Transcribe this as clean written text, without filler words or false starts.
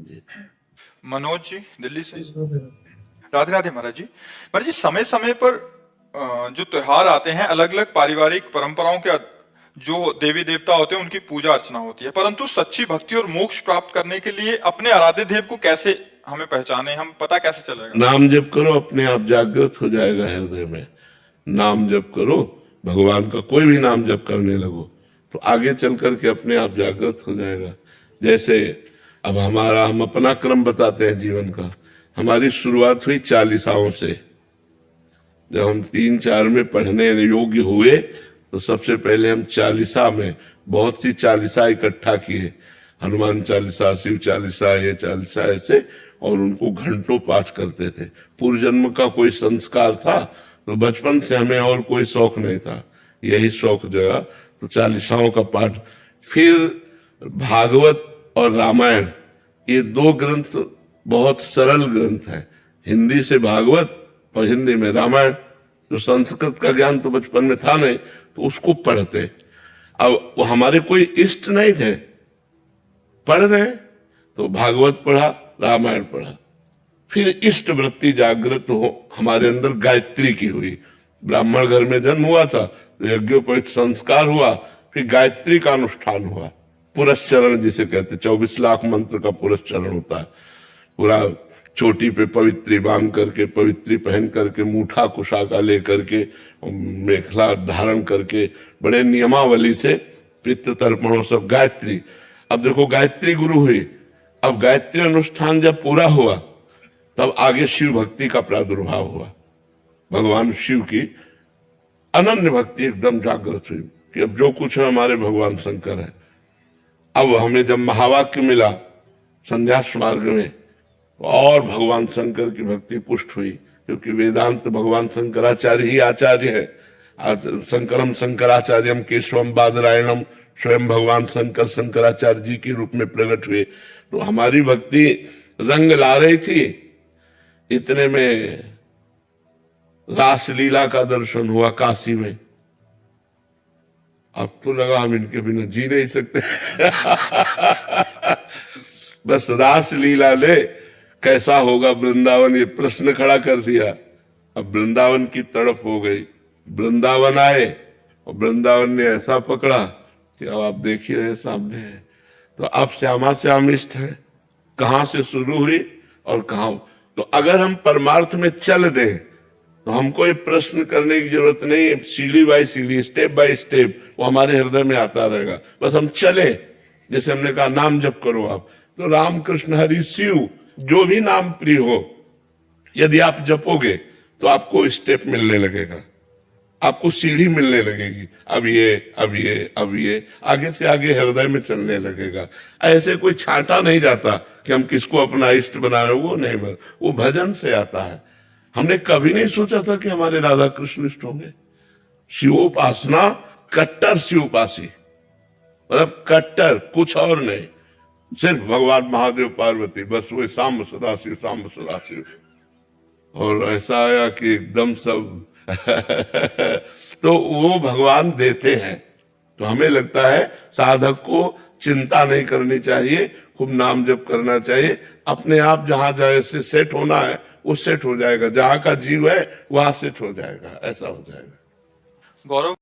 जी। मनोज जी दिल्ली से। राधे राधे महाराज जी। महाराज जी, समय समय पर जो त्योहार आते हैं, अलग अलग पारिवारिक परंपराओं के जो देवी देवता होते हैं उनकी पूजा अर्चना होती है, परंतु सच्ची भक्ति और मोक्ष प्राप्त करने के लिए अपने आराध्य देव को कैसे हमें पहचाने, हम पता कैसे चलेगा? नाम जप करो, अपने आप जागृत हो जाएगा हृदय में। नाम जप करो, भगवान का कोई भी नाम जप करने लगो तो आगे चल करके अपने आप जागृत हो जाएगा। जैसे अब हम अपना क्रम बताते हैं जीवन का। हमारी शुरुआत हुई चालीसाओं से। जब हम 3-4 में पढ़ने योग्य हुए तो सबसे पहले हम चालीसा में बहुत सी चालीसा इकट्ठा किए, हनुमान चालीसा, शिव चालीसा, ये चालीसा ऐसे, और उनको घंटों पाठ करते थे। पूर्व जन्म का कोई संस्कार था तो बचपन से हमें और कोई शौक नहीं था, यही शौक जगा तो चालीसाओं का पाठ। फिर भागवत और रामायण, ये 2 ग्रंथ बहुत सरल ग्रंथ है। हिंदी से भागवत और हिंदी में रामायण। जो संस्कृत का ज्ञान तो बचपन में था नहीं तो उसको पढ़ते। अब वो हमारे कोई इष्ट नहीं थे, पढ़ रहे तो भागवत पढ़ा, रामायण पढ़ा। फिर इष्ट वृत्ति जागृत हो हमारे अंदर, गायत्री की हुई। ब्राह्मण घर में जन्म हुआ था तो यज्ञोपवीत संस्कार हुआ, फिर गायत्री का अनुष्ठान हुआ। पुरस्चरण जिसे कहते, 24 लाख मंत्र का पुरस्चरण होता है। पूरा चोटी पे पवित्री बांध करके, पवित्री पहन करके, मूठा कुशाका लेकर के, मेखला धारण करके, बड़े नियमावली से पितृ तर्पणों सब गायत्री। अब देखो गायत्री गुरु हुई। अब गायत्री अनुष्ठान जब पूरा हुआ तब आगे शिव भक्ति का प्रादुर्भाव हुआ। भगवान शिव की अनन्य भक्ति एकदम जागृत हुई कि अब जो कुछ है हमारे भगवान शंकर है। अब हमें जब महावाक्य मिला संन्यास मार्ग में और भगवान शंकर की भक्ति पुष्ट हुई, क्योंकि वेदांत भगवान शंकराचार्य ही आचार्य है। शंकरम शंकराचार्यम केशवम बादरायणम, स्वयं भगवान शंकर शंकराचार्य जी के रूप में प्रकट हुए। तो हमारी भक्ति रंग ला रही थी। इतने में रासलीला का दर्शन हुआ काशी में। अब तो लगा हम इनके बिना जी नहीं सकते। बस रासलीला ले, कैसा होगा वृंदावन, ये प्रश्न खड़ा कर दिया। अब वृंदावन की तड़प हो गई। वृंदावन आए और वृंदावन ने ऐसा पकड़ा कि अब आप देख ही रहे सामने है। तो अब श्यामा श्यामिष्ट है, कहां से शुरू हुई और कहां। तो अगर हम परमार्थ में चल दें तो हमको ये प्रश्न करने की जरूरत नहीं है। सीढ़ी बाय सीढ़ी, स्टेप बाय स्टेप वो हमारे हृदय में आता रहेगा। बस हम चले। जैसे हमने कहा नाम जप करो आप, तो राम कृष्ण हरि शिव जो भी नाम प्रिय हो, यदि आप जपोगे तो आपको स्टेप मिलने लगेगा, आपको सीढ़ी मिलने लगेगी। अब ये, अब ये, अब ये, आगे से आगे हृदय में चलने लगेगा। ऐसे कोई छांटा नहीं जाता कि हम किसको अपना इष्ट बना रहे, वो नहीं, वो भजन से आता है। हमने कभी नहीं सोचा था कि हमारे राधा कृष्ण इष्ट होंगे। शिवोपासना, कट्टर शिवोपासी, मतलब कट्टर, कुछ और नहीं, सिर्फ भगवान महादेव पार्वती, बस वो सांब सदाशिव, सांब सदाशिव। और ऐसा आया कि एकदम सब तो वो भगवान देते हैं। तो हमें लगता है साधक को चिंता नहीं करनी चाहिए, खूब नाम जप करना चाहिए। अपने आप जहां जैसे सेट होना है वो सेट हो जाएगा। जहां का जीव है वहां सेट हो जाएगा, ऐसा हो जाएगा। गौरव